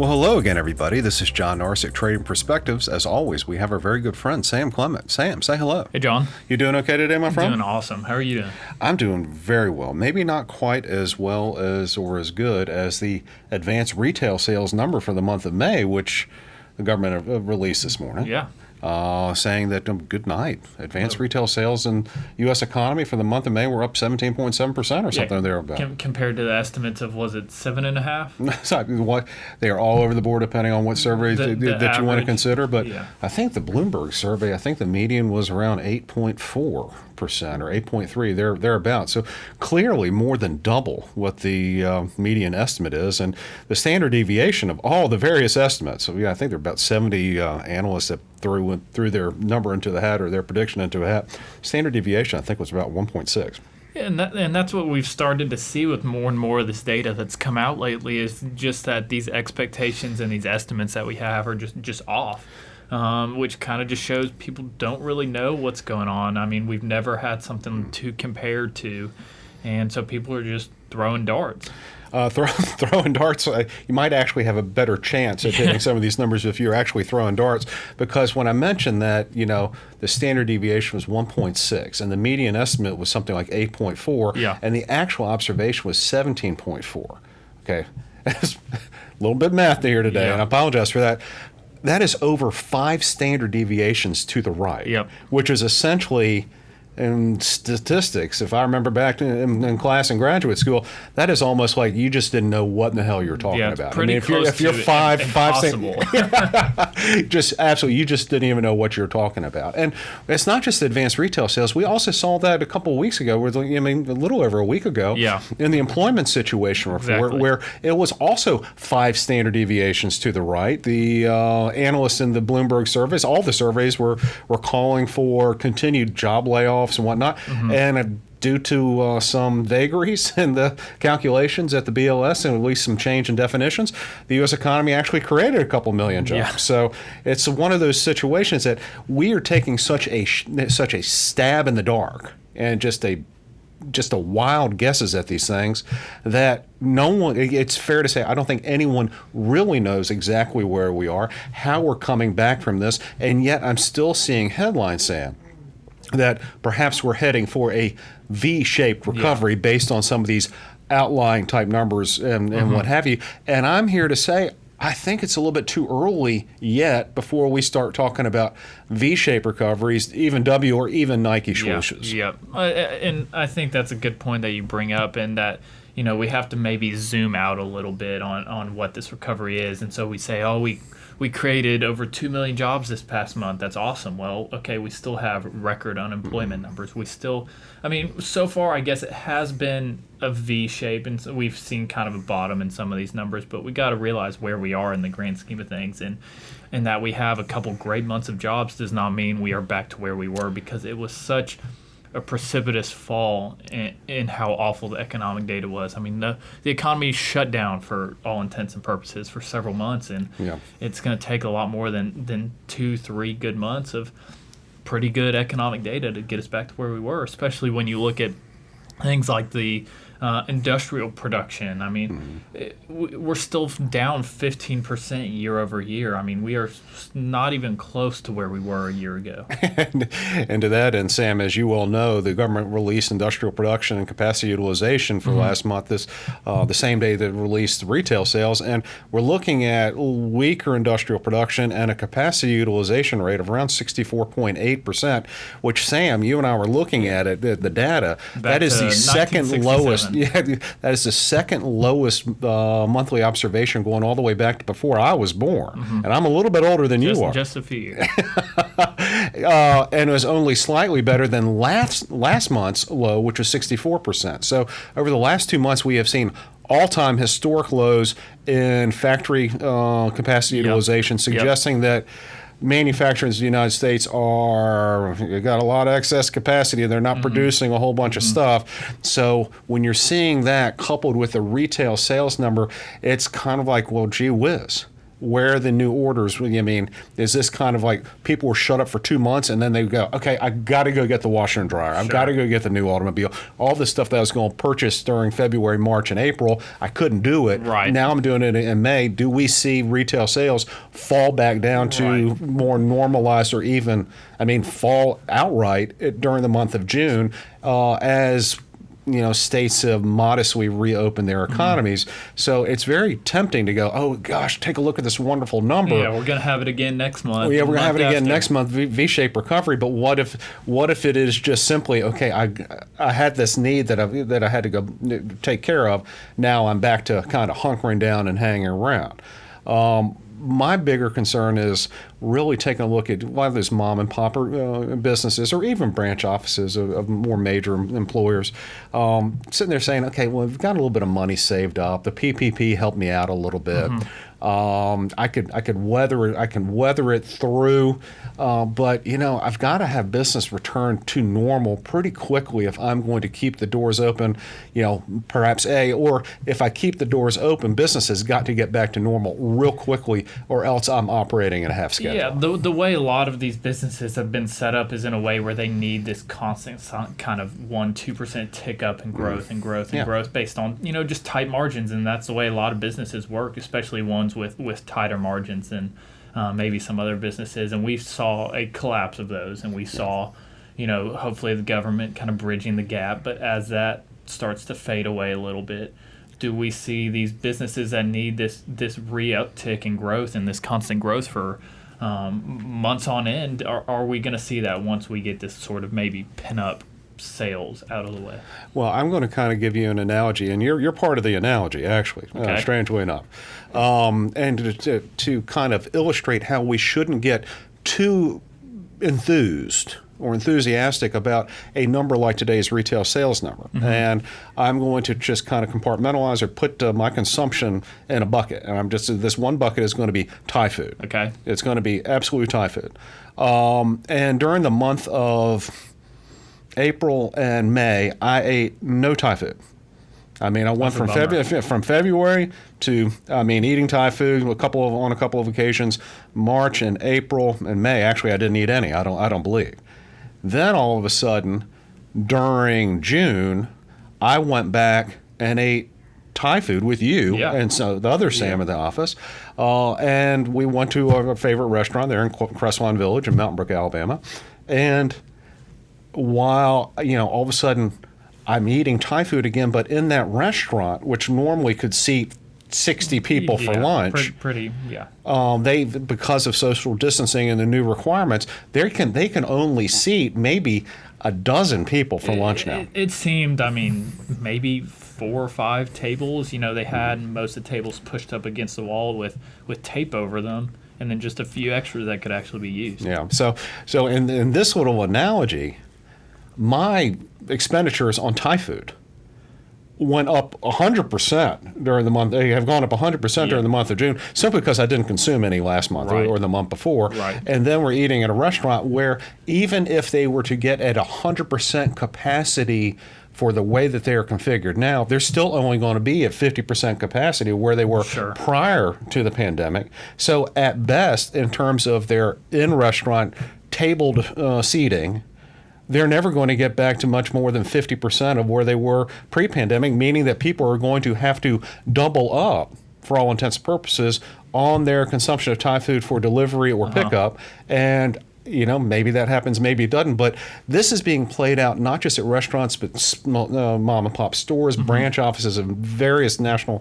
Well, hello again, everybody. This is John Norris at Trading Perspectives. As always, we have our very good friend, Sam Clement. Sam, say hello. Hey, John. You doing okay today, my friend? Doing awesome. How are you doing? I'm doing very well. Maybe not quite as well as or as good as the advanced retail sales number for the month of May, which the government released this morning. Yeah. Saying that, good night, advanced retail sales in U.S. economy for the month of May were up 17.7% or something thereabout. Compared to the estimates of, was it 7.5? They are all over the board depending on what surveys that you want to consider. But yeah. I think the Bloomberg survey, I think the median was around 8.4% or 8.3, thereabouts. So clearly more than double what the median estimate is. And the standard deviation of all the various estimates, so I think there are about 70 analysts that threw their number into the hat or their prediction into a hat. Standard deviation, I think, was about 1.6. Yeah, and that's what we've started to see with more and more of this data that's come out lately, is just that these expectations and these estimates that we have are just off. Which kind of just shows people don't really know what's going on. I mean, we've never had something to compare to, and so people are just throwing darts. Throwing darts, you might actually have a better chance at hitting some of these numbers if you're actually throwing darts, because when I mentioned that, the standard deviation was 1.6 and the median estimate was something like 8.4, and the actual observation was 17.4. Okay, a little bit of math here today, and I apologize for that. That is over 5 standard deviations to the right, which is essentially, in statistics, if I remember back in class in graduate school, that is almost like you just didn't know what in the hell you're talking about. Pretty close if you're five impossible. just absolutely, you just didn't even know what you're talking about. And it's not just advanced retail sales. We also saw that a couple of weeks ago, a little over a week ago, in the employment situation report, where it was also 5 standard deviations to the right. The analysts in the Bloomberg surveys, all the surveys were calling for continued job layoffs and whatnot, and due to some vagaries in the calculations at the BLS and at least some change in definitions, the U.S. economy actually created a couple million jobs. So it's one of those situations that we are taking such a stab in the dark and just a wild guesses at these things that no one, it's fair to say, I don't think anyone really knows exactly where we are, how we're coming back from this, and yet I'm still seeing headlines, Sam, that perhaps we're heading for a V-shaped recovery based on some of these outlying type numbers and what have you. And I'm here to say, I think it's a little bit too early yet before we start talking about V-shaped recoveries, even W or even Nike swooshes. And I think that's a good point that you bring up, and that we have to maybe zoom out a little bit on what this recovery is. And so we say, we created over 2 million jobs this past month. That's awesome. Well, okay, we still have record unemployment numbers. So far, I guess it has been a V shape, and so we've seen kind of a bottom in some of these numbers, but we got to realize where we are in the grand scheme of things, and that we have a couple great months of jobs does not mean we are back to where we were, because it was such a precipitous fall in how awful the economic data was. I mean, the economy shut down for all intents and purposes for several months, and it's going to take a lot more than 2-3 good months of pretty good economic data to get us back to where we were, especially when you look at things like the industrial production. I mean, we're still down 15% year over year. I mean, we are not even close to where we were a year ago. And to that end, Sam, as you well know, the government released industrial production and capacity utilization for last month, the same day that it released retail sales. And we're looking at weaker industrial production and a capacity utilization rate of around 64.8%, which, Sam, you and I were looking at it, the data. That is the second lowest. Yeah, that is the second lowest monthly observation going all the way back to before I was born. And I'm a little bit older than you are. Just a few years. And it was only slightly better than last month's low, which was 64%. So over the last 2 months, we have seen all-time historic lows in factory capacity utilization, suggesting that manufacturers in the United States got a lot of excess capacity and they're not producing a whole bunch of stuff. So when you're seeing that coupled with the retail sales number, it's kind of like, well, gee whiz. where are the new orders? I mean, is this kind of like people were shut up for 2 months and then they go, okay, I got to go get the washer and dryer. I've got to go get the new automobile. All the stuff that I was going to purchase during February, March, and April, I couldn't do it. Right. Now I'm doing it in May. Do we see retail sales fall back down to more normalized or even, fall outright during the month of June as states have modestly reopened their economies. So it's very tempting to go, oh gosh, take a look at this wonderful number. Yeah, we're going to have it again next month. Yeah, we're going to have it again next month, V-shaped recovery. But what if it is just simply, okay, I had this need that I had to go take care of. Now I'm back to kind of hunkering down and hanging around. My bigger concern is really taking a look at a lot of those mom and pop businesses or even branch offices of more major employers sitting there saying, okay, well, we've got a little bit of money saved up. The PPP helped me out a little bit. I could weather it. I can weather it through, but I've got to have business return to normal pretty quickly if I'm going to keep the doors open. Perhaps or if I keep the doors open, business has got to get back to normal real quickly, or else I'm operating at a half schedule. Yeah, the way a lot of these businesses have been set up is in a way where they need this constant kind of 1-2% tick up in growth and growth and growth based on just tight margins, and that's the way a lot of businesses work, especially ones with tighter margins than maybe some other businesses. And we saw a collapse of those, and we saw hopefully the government kind of bridging the gap. But as that starts to fade away a little bit, do we see these businesses that need this re-uptick in growth and this constant growth for months on end? Are we going to see that once we get this sort of maybe pin-up sales out of the way? Well, I'm going to kind of give you an analogy, and you're part of the analogy, actually, strangely enough. And to kind of illustrate how we shouldn't get too enthused or enthusiastic about a number like today's retail sales number. And I'm going to just kind of compartmentalize or put my consumption in a bucket. And this one bucket is going to be Thai food. Okay. It's going to be absolute Thai food. And during the month of April and May, I ate no Thai food. I went from February to eating Thai food on a couple of occasions. March and April and May, actually, I didn't eat any. I don't believe. Then all of a sudden, during June, I went back and ate Thai food with you and so the other Sam in the office, and we went to our favorite restaurant there in Crestline Village in Mountain Brook, Alabama, and while all of a sudden I'm eating Thai food again, but in that restaurant, which normally could seat 60 people for lunch. They, because of social distancing and the new requirements, they can only seat maybe a dozen people for lunch now. It seemed, maybe 4 or 5 tables. They had most of the tables pushed up against the wall with tape over them, and then just a few extras that could actually be used. Yeah. So in this little analogy, my expenditures on Thai food went up 100% during the month. They have gone up 100% during the month of June, simply because I didn't consume any last month or the month before. Right. And then we're eating at a restaurant where even if they were to get at 100% capacity for the way that they are configured now, they're still only going to be at 50% capacity where they were prior to the pandemic. So at best, in terms of their in-restaurant tabled seating, they're never going to get back to much more than 50% of where they were pre-pandemic, meaning that people are going to have to double up, for all intents and purposes, on their consumption of Thai food for delivery or pickup. And maybe that happens, maybe it doesn't. But this is being played out not just at restaurants, but mom and pop stores, branch offices of various national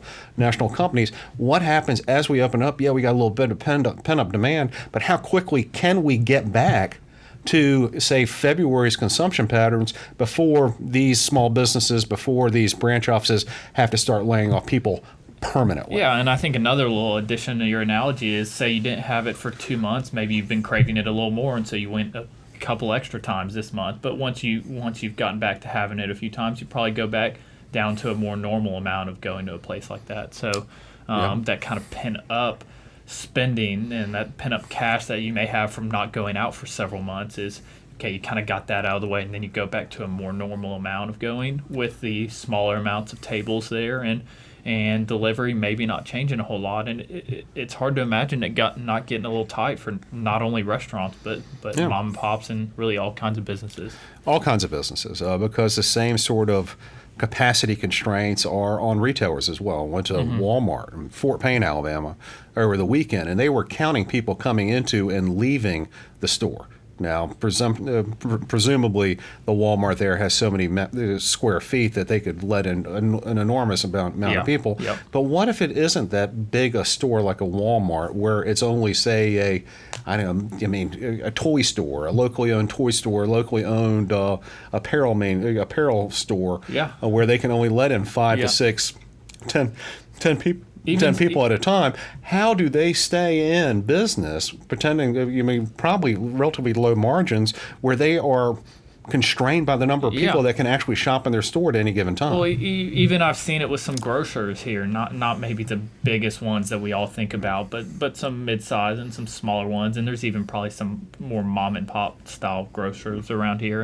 companies. What happens as we open up? Yeah, we got a little bit of pent-up demand, but how quickly can we get back to, say, February's consumption patterns before these small businesses, before these branch offices have to start laying off people permanently? Yeah, and I think another little addition to your analogy is, say you didn't have it for 2 months, maybe you've been craving it a little more, and so you went a couple extra times this month. But once you've gotten back to having it a few times, you probably go back down to a more normal amount of going to a place like that. So that kind of pent up spending and that pent up cash that you may have from not going out for several months is okay. You kind of got that out of the way, and then you go back to a more normal amount of going with the smaller amounts of tables there, and and delivery maybe not changing a whole lot. And it's hard to imagine it not getting a little tight for not only restaurants, but mom and pops and really all kinds of businesses. All kinds of businesses, because the same sort of capacity constraints are on retailers as well. I went to Walmart in Fort Payne, Alabama over the weekend, and they were counting people coming into and leaving the store. Now, presumably, the Walmart there has so many square feet that they could let in an enormous amount of people. Yep. But what if it isn't that big a store like a Walmart, where it's only, say, a toy store, a locally owned toy store, locally owned apparel store, where they can only let in 5 to 6, 10 people. 10 people at a time. How do they stay in business, pretending, probably relatively low margins, where they are constrained by the number of people that can actually shop in their store at any given time? Well, even I've seen it with some grocers here, not maybe the biggest ones that we all think about, but some mid-size and some smaller ones, and there's even probably some more mom-and-pop style grocers around here,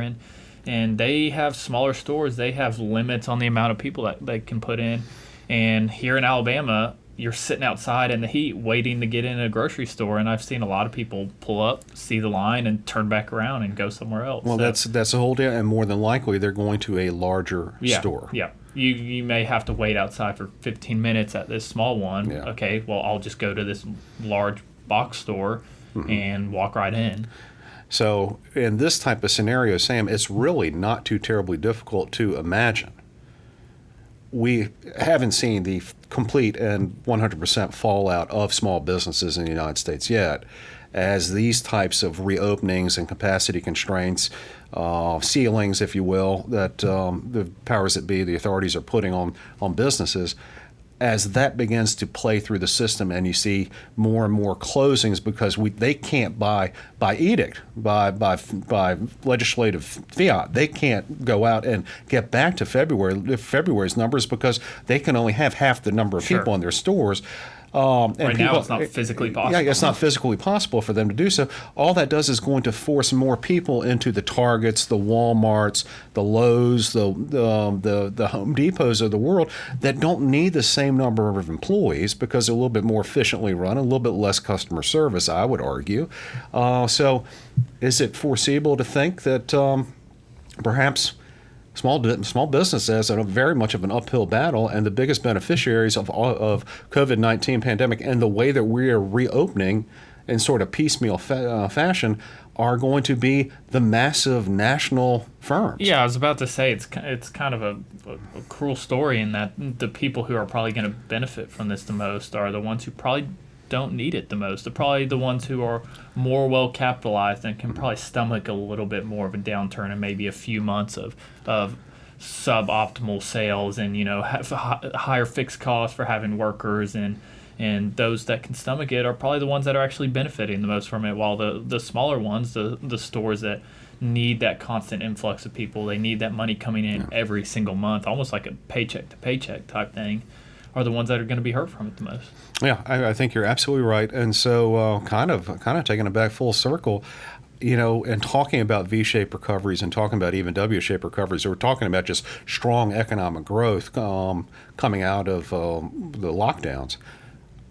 and they have smaller stores. They have limits on the amount of people that they can put in. And here in Alabama, you're sitting outside in the heat waiting to get in a grocery store, and I've seen a lot of people pull up, see the line, and turn back around and go somewhere else. Well, that's the whole deal, and more than likely they're going to a larger store. Yeah. You may have to wait outside for 15 minutes at this small one. Yeah. Okay, well, I'll just go to this large box store and walk right in. So in this type of scenario, Sam, it's really not too terribly difficult to imagine. We haven't seen the complete and 100% fallout of small businesses in the United States yet, as these types of reopenings and capacity constraints, ceilings, if you will, that the powers that be, the authorities are putting on businesses, as that begins to play through the system, and you see more and more closings because they can't by edict, by legislative fiat, they can't go out and get back to February's numbers because they can only have half the number of people in their stores. Now it's not physically possible. Yeah, it's not physically possible for them to do so. All that does is going to force more people into the Targets, the Walmarts, the Lowe's, the Home Depots of the world that don't need the same number of employees because they're a little bit more efficiently run, a little bit less customer service, I would argue. So is it foreseeable to think that perhaps small businesses are very much of an uphill battle, and the biggest beneficiaries of COVID-19 pandemic and the way that we are reopening in sort of piecemeal fashion are going to be the massive national firms? Yeah, I was about to say it's kind of a cruel story in that the people who are probably going to benefit from this the most are the ones who probably don't need it the most. They're probably the ones who are more well capitalized and can probably stomach a little bit more of a downturn and maybe a few months of suboptimal sales, and have higher fixed costs for having workers, and those that can stomach it are probably the ones that are actually benefiting the most from it, while the smaller ones, the stores that need that constant influx of people, they need that money coming in every single month, almost like a paycheck to paycheck type thing, are the ones that are going to be hurt from it the most. Yeah, I think you're absolutely right. And so kind of taking it back full circle, and talking about V-shaped recoveries and talking about even W-shaped recoveries, we're talking about just strong economic growth coming out of the lockdowns.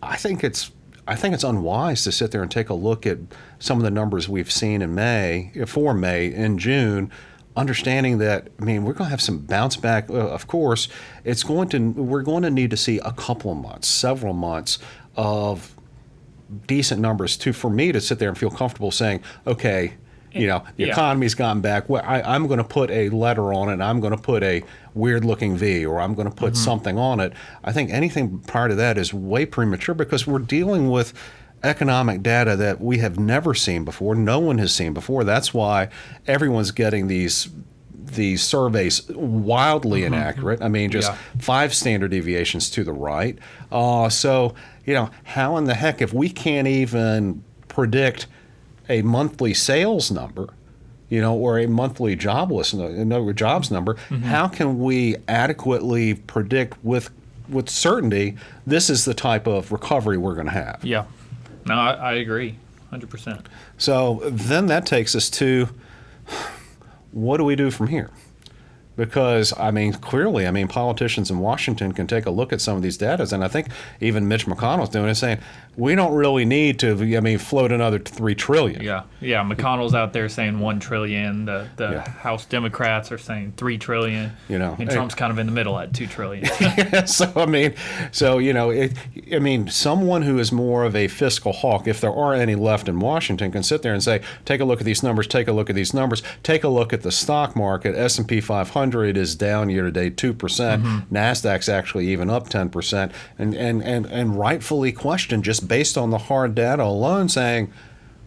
I think it's unwise to sit there and take a look at some of the numbers we've seen in June, understanding that, we're going to have some bounce back. Of course, we're going to need to see a couple of months, several months of decent numbers for me to sit there and feel comfortable saying, okay, the economy's gone back. Well, I'm going to put a letter on it. I'm going to put a weird-looking V, or I'm going to put something on it. I think anything prior to that is way premature because we're dealing with economic data that we have never seen before. No one has seen before. That's why everyone's getting these surveys wildly inaccurate. 5 standard deviations to the right. So, how in the heck, if we can't even predict a monthly sales number, or a monthly jobs number, how can we adequately predict with certainty this is the type of recovery we're going to have? Yeah. No, I agree 100%. So then that takes us to, what do we do from here? because, I mean, clearly, I mean, politicians in Washington can take a look at some of these data, and I think even Mitch McConnell's doing it, saying we don't really need to, I mean, float another $3 trillion. Yeah, McConnell's out there saying $1 trillion. The House Democrats are saying $3 trillion. You know, and Trump's kind of in the middle at $2 trillion. So I mean, someone who is more of a fiscal hawk, if there are any left in Washington, can sit there and say, take a look at these numbers, take a look at these numbers, take a look at the stock market. S&P 500 is down year to date 2%. NASDAQ's actually even up 10%, and rightfully questioned just based on the hard data alone, saying,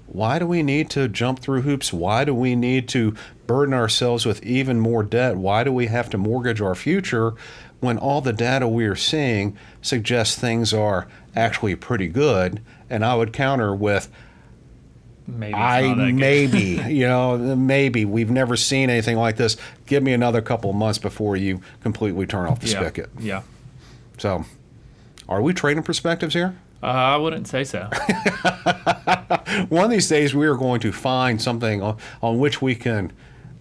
why do we need to jump through hoops? Why do we need to burden ourselves with even more debt? Why do we have to mortgage our future when all the data we are seeing suggests things are actually pretty good? And I would counter with, maybe we've never seen anything like this. Give me another couple of months before you completely turn off the spigot. Yeah. So, are we trading perspectives here? I wouldn't say so. One of these days, we are going to find something on which we can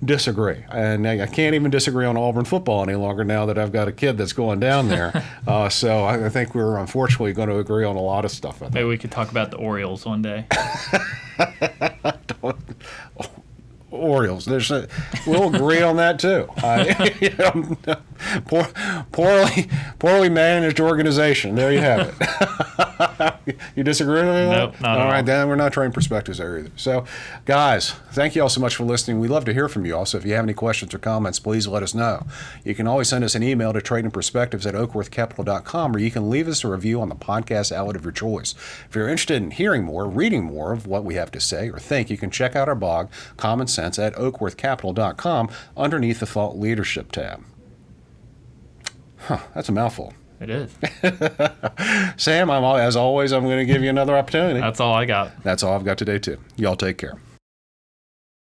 disagree. And I can't even disagree on Auburn football any longer now that I've got a kid that's going down there. So I think we're unfortunately going to agree on a lot of stuff. Maybe we could talk about the Orioles one day. Orioles. We'll agree on that too. Poorly managed organization. There you have it. You disagree with that? Nope, not at all. All right, then we're not trading perspectives there either. So, guys, thank you all so much for listening. We love to hear from you. Also, if you have any questions or comments, please let us know. You can always send us an email to tradingperspectives@oakworthcapital.com, or you can leave us a review on the podcast outlet of your choice. If you're interested in hearing more, reading more of what we have to say or think, you can check out our blog, Common Sense, at oakworthcapital.com underneath the Thought Leadership tab. That's a mouthful. It is. Sam, as always, I'm going to give you another opportunity. That's all I got. That's all I've got today, too. Y'all take care.